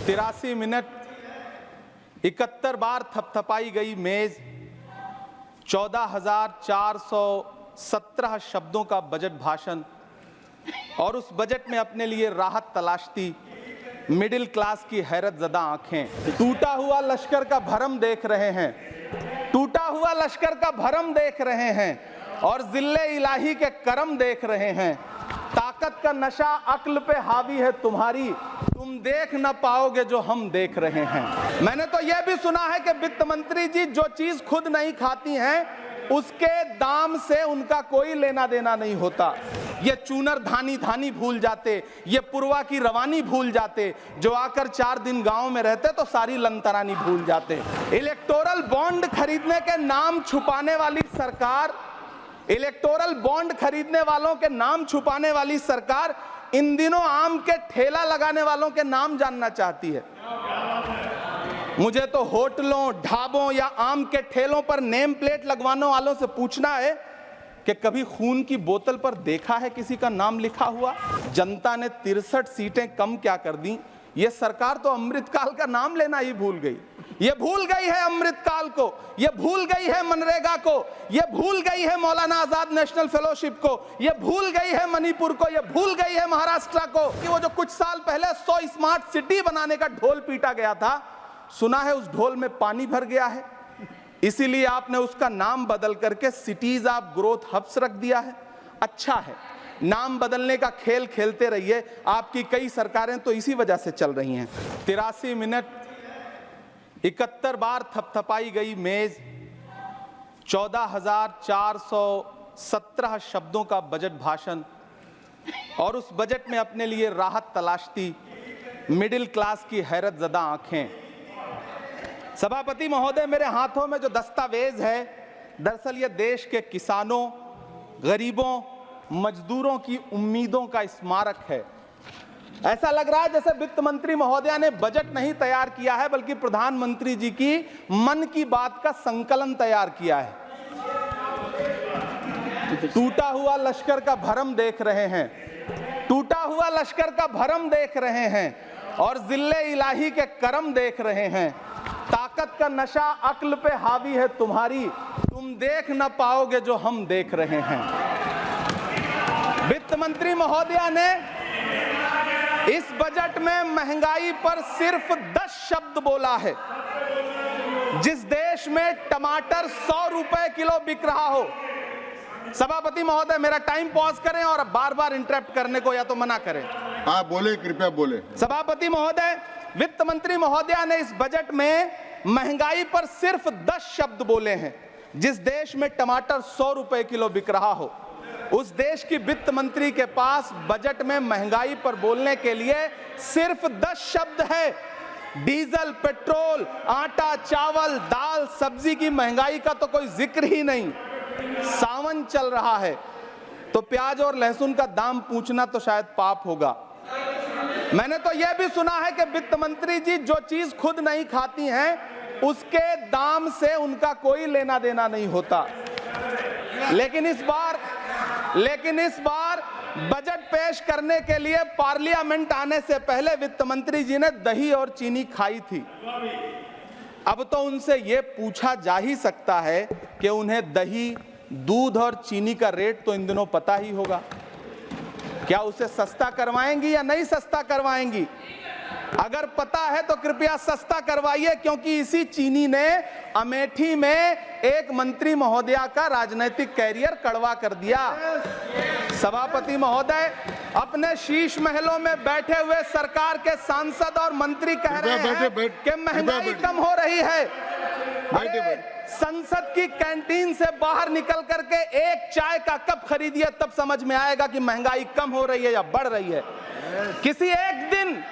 83 minute 71 बार थपथपाई गई मेज, 14,417 शब्दों का बजट भाषण और उस बजट में अपने लिए राहत तलाशती मिडिल क्लास की हैरत ज़दा आंखें। टूटा हुआ लश्कर का भरम देख रहे हैं, टूटा हुआ लश्कर का भरम देख रहे हैं और जिल्ले इलाही के करम देख रहे हैं। ताकत का नशा अक्ल पे हावी है तुम्हारी, तुम देख न पाओगे जो हम देख रहे हैं। मैंने तो यह भी सुना है कि वित्त मंत्री जी जो चीज खुद नहीं खाती हैं उसके दाम से उनका कोई लेना देना नहीं होता। ये चूनर धानी धानी भूल जाते, ये पुरवा की रवानी भूल जाते, जो आकर 4 दिन गांव में रहते तो सारी लंतरानी भूल जाते। इलेक्टोरल बॉन्ड खरीदने के नाम छुपाने वाली सरकार, इलेक्टोरल बॉन्ड खरीदने वालों के नाम छुपाने वाली सरकार इन दिनों आम के ठेला लगाने वालों के नाम जानना चाहती है। मुझे तो होटलों, ढाबों या आम के ठेलों पर नेम प्लेट लगवाने वालों से पूछना है कि कभी खून की बोतल पर देखा है किसी का नाम लिखा हुआ? जनता ने 63 सीटें कम क्या कर दी, ये सरकार तो अमृतकाल का नाम लेना ही भूल गई। ये भूल गई है अमृतकाल को, ये भूल गई है मनरेगा को, ये भूल गई है मौलाना आजाद नेशनल फेलोशिप को, ये भूल गई है मणिपुर को, ये भूल गई है महाराष्ट्र को कि वो जो कुछ साल पहले 100 स्मार्ट सिटी बनाने का ढोल पीटा गया था, सुना है उस ढोल में पानी भर गया है, इसीलिए आपने उसका नाम बदल करके सिटीज ऑफ ग्रोथ हब्स रख दिया है। अच्छा है, नाम बदलने का खेल खेलते रहिए, आपकी कई सरकारें तो इसी वजह से चल रही हैं। 83 मिनट 71 बार थपथपाई गई मेज, 14,417 शब्दों का बजट भाषण और उस बजट में अपने लिए राहत तलाशती मिडिल क्लास की हैरत ज़दा आंखें। सभापति महोदय, मेरे हाथों में जो दस्तावेज है दरअसल ये देश के किसानों, गरीबों, मजदूरों की उम्मीदों का स्मारक है। ऐसा लग रहा है जैसे वित्त मंत्री महोदया ने बजट नहीं तैयार किया है बल्कि प्रधानमंत्री जी की मन की बात का संकलन तैयार किया है। टूटा हुआ लश्कर का भरम देख रहे हैं, टूटा हुआ लश्कर का भरम देख रहे हैं और जिल्ले इलाही के करम देख रहे हैं। ताकत का नशा अक्ल पे हावी है तुम्हारी, तुम देख न पाओगे जो हम देख रहे हैं। वित्त मंत्री महोदया ने इस बजट में महंगाई पर सिर्फ 10 शब्द बोला है। जिस देश में टमाटर 100 रुपए किलो बिक रहा हो, सभापति महोदय मेरा टाइम पॉज करें और बार बार इंटरप्ट करने को या तो मना करें। हाँ बोले, कृपया बोले। सभापति महोदय, वित्त मंत्री महोदया ने इस बजट में महंगाई पर सिर्फ 10 शब्द बोले हैं। जिस देश में टमाटर 100 रुपए किलो बिक रहा हो, उस देश की वित्त मंत्री के पास बजट में महंगाई पर बोलने के लिए सिर्फ 10 शब्द है। डीजल, पेट्रोल, आटा, चावल, दाल, सब्जी की महंगाई का तो कोई जिक्र ही नहीं। सावन चल रहा है तो प्याज और लहसुन का दाम पूछना तो शायद पाप होगा। मैंने तो यह भी सुना है कि वित्त मंत्री जी जो चीज खुद नहीं खाती हैं उसके दाम से उनका कोई लेना देना नहीं होता। लेकिन इस बार बजट पेश करने के लिए पार्लियामेंट आने से पहले वित्त मंत्री जी ने दही और चीनी खाई थी। अब तो उनसे यह पूछा जा ही सकता है कि उन्हें दही, दूध और चीनी का रेट तो इन दिनों पता ही होगा। क्या उसे सस्ता करवाएंगी या नहीं सस्ता करवाएंगी? अगर पता है तो कृपया सस्ता करवाइए, क्योंकि इसी चीनी ने अमेठी में एक मंत्री महोदया का राजनीतिक कैरियर कड़वा कर दिया। सभापति महोदय, अपने शीश महलों में बैठे हुए सरकार के सांसद और मंत्री कह रहे हैं कि महंगाई कम हो रही है। संसद की कैंटीन से बाहर निकल करके एक चाय का कप खरीदिए, तब समझ में आएगा कि महंगाई कम हो रही है या बढ़ रही है। किसी एक दिन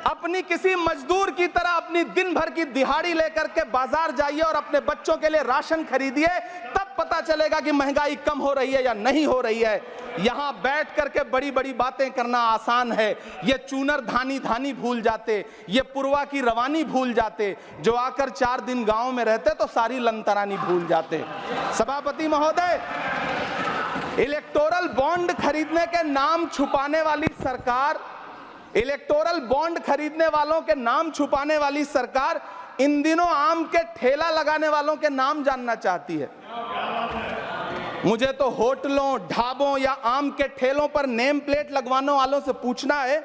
अपनी किसी मजदूर की तरह अपनी दिन भर की दिहाड़ी लेकर के बाजार जाइए और अपने बच्चों के लिए राशन खरीदिए, तब पता चलेगा कि महंगाई कम हो रही है या नहीं हो रही है। यहां बैठ करके बड़ी बड़ी बातें करना आसान है। ये चूनर धानी धानी भूल जाते, ये पुरवा की रवानी भूल जाते, जो आकर 4 दिन गांव में रहते तो सारी लंतरानी भूल जाते। सभापति महोदय, इलेक्टोरल बॉन्ड खरीदने के नाम छुपाने वाली सरकार इलेक्टोरल बॉन्ड खरीदने वालों के नाम छुपाने वाली सरकार इन दिनों आम के ठेला लगाने वालों के नाम जानना चाहती है। मुझे तो होटलों, ढाबों या आम के ठेलों पर नेम प्लेट लगवाने वालों से पूछना है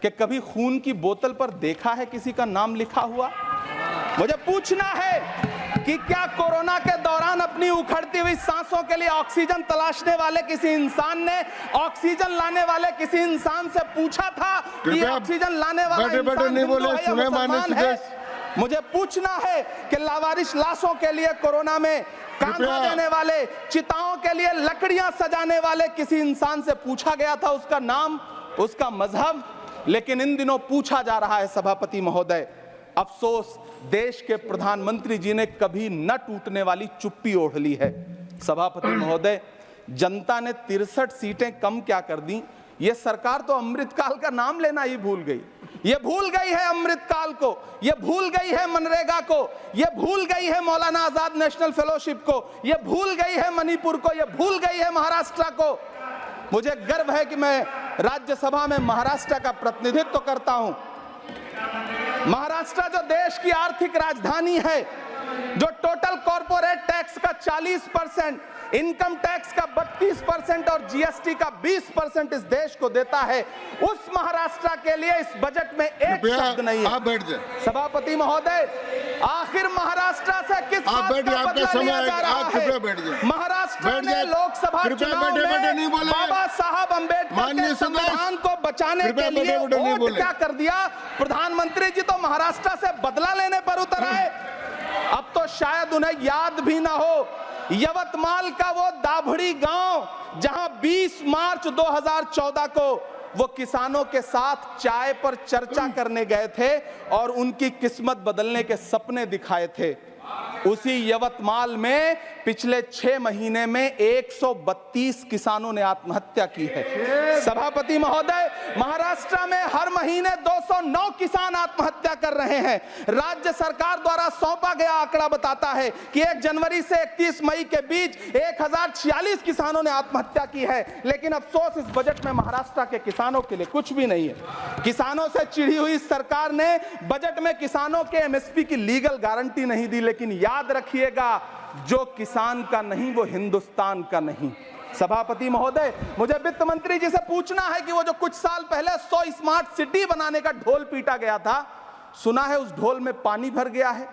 कि कभी खून की बोतल पर देखा है किसी का नाम लिखा हुआ? मुझे पूछना है कि क्या कोरोना के दौरान अपनी उखड़ती हुई सांसों के लिए ऑक्सीजन तलाशने वाले किसी इंसान ने ऑक्सीजन लाने वाले किसी इंसान से पूछा था कि ऑक्सीजन लाने वाला इंसान हिंदू है या मुसलमान है? मुझे पूछना है कि लावारिस लाशों के लिए कोरोना में कांधा देने वाले, चिताओं के लिए लकड़ियां सजाने वाले किसी इंसान से पूछा गया था उसका नाम, उसका मजहब? लेकिन इन दिनों पूछा जा रहा है सभापति महोदय। अफसोस देश के प्रधानमंत्री जी ने कभी न टूटने वाली चुप्पी ओढ़ ली है। सभापति महोदय, जनता ने 63 सीटें कम क्या कर दी, ये सरकार तो अमृतकाल का नाम लेना ही भूल गई। ये भूल गई है अमृतकाल को, ये भूल गई है मनरेगा को, ये भूल गई है मौलाना आजाद नेशनल फेलोशिप को, ये भूल गई है मणिपुर को, ये भूल गई है महाराष्ट्र को। मुझे गर्व है कि मैं राज्यसभा में महाराष्ट्र का प्रतिनिधित्व करता हूं। महाराष्ट्र जो देश की आर्थिक राजधानी है, जो टोटल कॉर्पोरेट टैक्स का 40%, इनकम टैक्स का 32% और जीएसटी का 20% इस देश को देता है, उस महाराष्ट्र के लिए इस बजट में एक शब्द नहीं है। आप बैठ जाए सभापति महोदय, आखिर महाराष्ट्र से किस बात का बदला लिया जा रहा है? महाराष्ट्र ने लोकसभा चुनाव में बाबा साहब अम्बेडकर के संविधान को बचाने के लिए वोट क्या कर दिया? प्रधानमंत्री जी तो महाराष्ट्र से बदला लेने पर उतर आए। अब तो शायद उन्हें याद भी ना हो यवतमाल का वो दाभड़ी गांव जहां 20 मार्च 2014 को वो किसानों के साथ चाय पर चर्चा करने गए थे और उनकी किस्मत बदलने के सपने दिखाए थे। उसी यवतमाल में पिछले 6 महीने में 132 किसानों ने आत्महत्या की है। सभापति महोदय, महाराष्ट्र में हर महीने 209 किसान आत्महत्या कर रहे हैं। राज्य सरकार द्वारा सौंपा गया आंकड़ा बताता है कि 1 जनवरी से 31 मई के बीच 1046 किसानों ने आत्महत्या की है। लेकिन अफसोस इस बजट में महाराष्ट्र के किसानों के लिए कुछ भी नहीं है। किसानों से चिढ़ी हुई सरकार ने बजट में किसानों के एमएसपी की लीगल गारंटी नहीं दी। लेकिन याद रखिएगा, जो किसान का नहीं वो हिंदुस्तान का नहीं। सभापति महोदय, मुझे वित्त मंत्री जी से पूछना है कि वो जो कुछ साल पहले 100 स्मार्ट सिटी बनाने का ढोल पीटा गया था, सुना है उस ढोल में पानी भर गया है,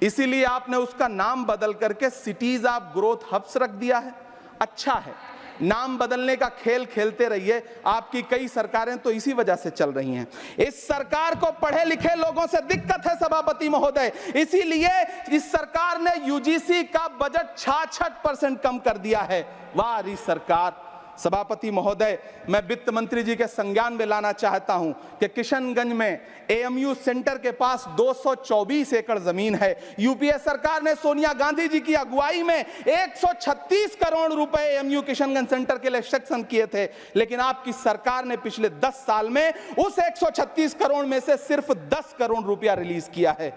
इसीलिए आपने उसका नाम बदल करके सिटीज ऑफ ग्रोथ हब्स रख दिया है। अच्छा है, नाम बदलने का खेल खेलते रहिए, आपकी कई सरकारें तो इसी वजह से चल रही हैं। इस सरकार को पढ़े लिखे लोगों से दिक्कत है सभापति महोदय, इसीलिए इस सरकार ने यूजीसी का बजट 66% कम कर दिया है। वाह री सरकार। सभापति महोदय, मैं वित्त मंत्री जी के संज्ञान में लाना चाहता हूं कि किशनगंज में एएमयू सेंटर के पास 224 एकड़ जमीन है। यूपीए सरकार ने सोनिया गांधी जी की अगुवाई में 136 करोड़ रुपए एएमयू किशनगंज सेंटर के लिए सेक्शन किए थे। लेकिन आपकी सरकार ने पिछले 10 साल में उस 136 करोड़ में से सिर्फ 10 करोड़ रुपया रिलीज किया है।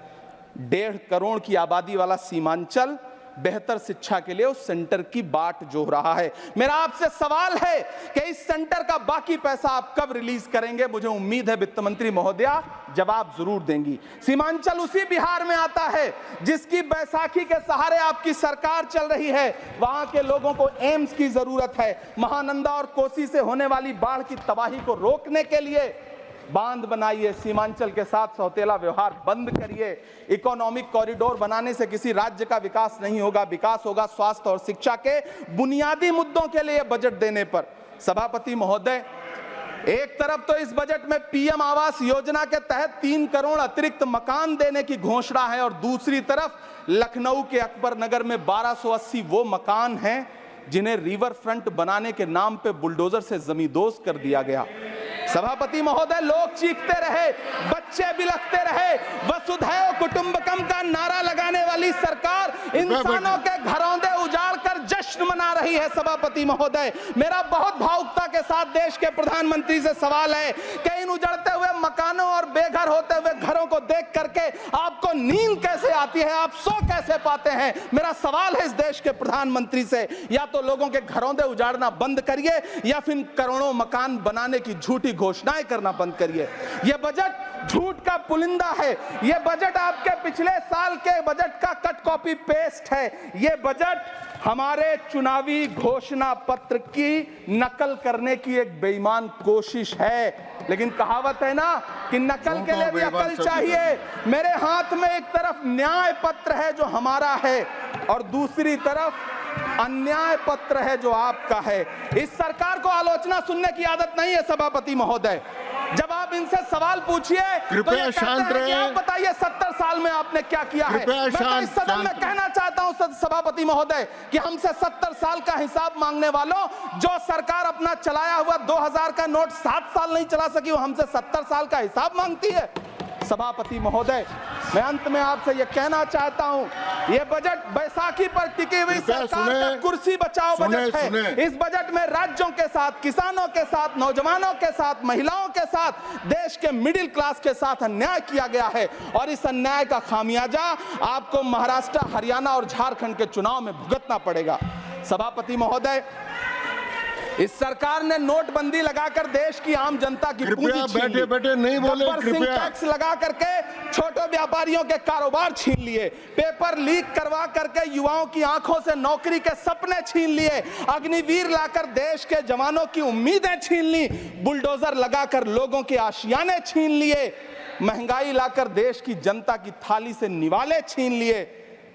1.5 करोड़ की आबादी वाला सीमांचल बेहतर शिक्षा के लिए उस सेंटर की बाट जोह रहा है। मेरा आपसे सवाल है कि इस सेंटर का बाकी पैसा आप कब रिलीज करेंगे? मुझे उम्मीद है वित्त मंत्री महोदया जवाब जरूर देंगी। सीमांचल उसी बिहार में आता है जिसकी बैसाखी के सहारे आपकी सरकार चल रही है। वहां के लोगों को एम्स की जरूरत है। महानंदा और कोसी से होने वाली बाढ़ की तबाही को रोकने के लिए बांध बनाइए, सीमांचल के साथ सौतेला व्यवहार बंद करिए। इकोनॉमिक कॉरिडोर बनाने से किसी राज्य का विकास नहीं होगा, विकास होगा स्वास्थ्य और शिक्षा के बुनियादी मुद्दों के लिए बजट देने पर। सभापति महोदय, एक तरफ तो इस बजट में पीएम आवास योजना के तहत 3 करोड़ अतिरिक्त मकान देने की घोषणा है और दूसरी तरफ लखनऊ के अकबर नगर में 1280 वो मकान हैं जिन्हें रिवर फ्रंट बनाने के नाम पे बुलडोजर से जमींदोज कर दिया गया। सभापति महोदय, लोग चीखते रहे, बच्चे बिलखते रहे, वसुधैव कुटुंबकम का नारा लगाने वाली सरकार इंसानों के घरौंदे उजाड़ कर जश्न जश्न मना रही है सभापति महोदय। मेरा बहुत भावुकता के साथ देश के प्रधानमंत्री से सवाल है कि इन उजड़ते हुए मकानों और बेघर होते हुए घरों को देख करके आपको नींद कैसे आती है, आप सो कैसे पाते हैं? मेरा सवाल है इस देश के प्रधानमंत्री से, या तो लोगों के घरों से उजाड़ना बंद करिए या फिर करोड़ों मकान बनाने की झूठी घोषणाएं करना बंद करिए। यह बजट झूठ का पुलिंदा है। यह बजट आपके पिछले साल के बजट का कट कॉपी पेस्ट है। यह बजट हमारे चुनावी घोषणा पत्र की नकल करने की एक बेईमान कोशिश है। लेकिन कहावत है ना कि नकल के लिए भी अकल चाहिए। मेरे हाथ में एक तरफ न्याय पत्र है जो हमारा है और दूसरी तरफ अन्याय पत्र है जो आपका है। इस सरकार को आलोचना सुनने की आदत नहीं है सभापति महोदय। जब आप इनसे सवाल पूछिए तो ये कहते हैं कि आप बताइए 70 साल में आपने क्या किया है। मैं तो इस सदन में कहना चाहता हूं सभापति महोदय कि हमसे 70 साल का हिसाब मांगने वालों, जो सरकार अपना चलाया हुआ 2000 का नोट 7 साल नहीं चला सकी, वो हमसे 70 साल का हिसाब मांगती है। सभापति महोदय, मैं अंत में आपसे यह कहना चाहता हूं, यह बजट बैसाखी पर टिकी हुई सरकार का कुर्सी बचाओ बजट है। इस बजट में राज्यों के साथ, किसानों के साथ, नौजवानों के साथ, महिलाओं के साथ, देश के मिडिल क्लास के साथ अन्याय किया गया है और इस अन्याय का खामियाजा आपको महाराष्ट्र, हरियाणा और झारखंड के चुनाव में भुगतना पड़ेगा। सभापति महोदय, इस सरकार ने नोटबंदी लगाकर देश की आम जनता की पूंजी छीन ली। बैठे नहीं बोले, कृपया। टैक्स लगा करके छोटे व्यापारियों के कारोबार छीन लिए, पेपर लीक करवा करके युवाओं की आंखों से नौकरी के सपने छीन लिए, अग्निवीर लाकर देश के जवानों की उम्मीदें छीन ली, बुलडोजर लगाकर लोगों के आशियाने छीन लिए, महंगाई लाकर देश की जनता की थाली से निवाले छीन लिए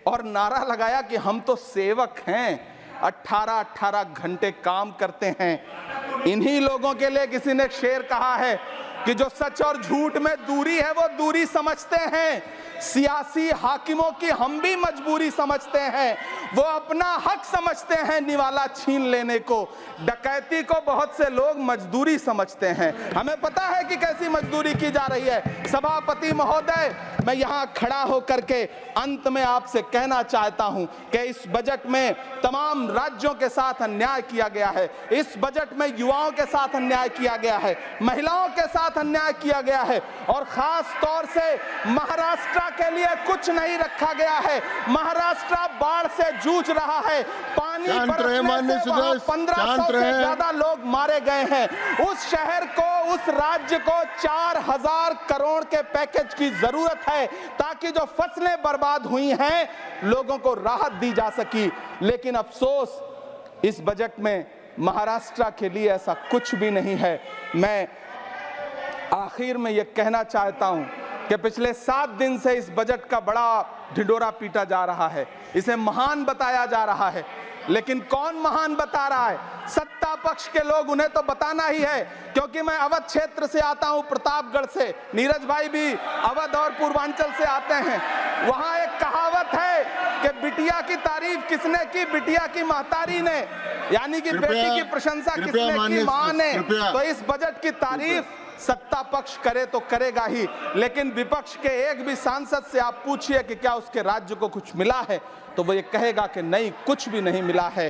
और नारा लगाया कि हम तो सेवक हैं, 18-18 घंटे काम करते हैं। इन्हीं लोगों के लिए किसी ने शेर कहा है कि जो सच और झूठ में दूरी है वो दूरी समझते हैं। सियासी हाकिमों की हम भी मजबूरी समझते हैं। वो अपना हक समझते हैं निवाला छीन लेने को। डकैती को बहुत से लोग मजदूरी समझते हैं। हमें पता है कि कैसी मजदूरी की जा रही है। सभापति महोदय, मैं यहाँ खड़ा होकर के अंत में आपसे कहना चाहता हूं कि इस बजट में तमाम राज्यों के साथ अन्याय किया गया है। इस बजट में युवाओं के साथ अन्याय किया गया है, महिलाओं के साथ अन्याय किया गया है और खास तौर से महाराष्ट्र के लिए कुछ नहीं रखा गया है। महाराष्ट्र बाढ़ से जूझ रहा है। पानी बरसने से वहां 1500 से ज्यादा लोग मारे गए हैं। उस शहर को, उस राज्य को 4000 करोड़ के पैकेज की जरूरत है ताकि जो फसलें बर्बाद हुई हैं लोगों को राहत दी जा सकी। लेकिन अफसोस, इस बजट में महाराष्ट्र के लिए ऐसा कुछ भी नहीं है। मैं आखिर में यह कहना चाहता हूं कि पिछले 7 दिन से इस बजट का बड़ा ढिंढोरा पीटा जा रहा है। इसे महान बताया जा रहा है, लेकिन कौन महान बता रहा है? सत्ता पक्ष के लोग, उन्हें तो बताना ही है। क्योंकि मैं अवध क्षेत्र से आता हूं, प्रतापगढ़ से, नीरज भाई भी अवध और पूर्वांचल से आते हैं। वहां एक कहावत है कि बिटिया की तारीफ किसने की? बिटिया की महतारी ने, यानी कि बेटी की प्रशंसा किसने की? मां ने। तो इस बजट की तारीफ सत्ता पक्ष करे तो करेगा ही, लेकिन विपक्ष के एक भी सांसद से आप पूछिए कि क्या उसके राज्य को कुछ मिला है, तो वो ये कहेगा कि नहीं, कुछ भी नहीं मिला है।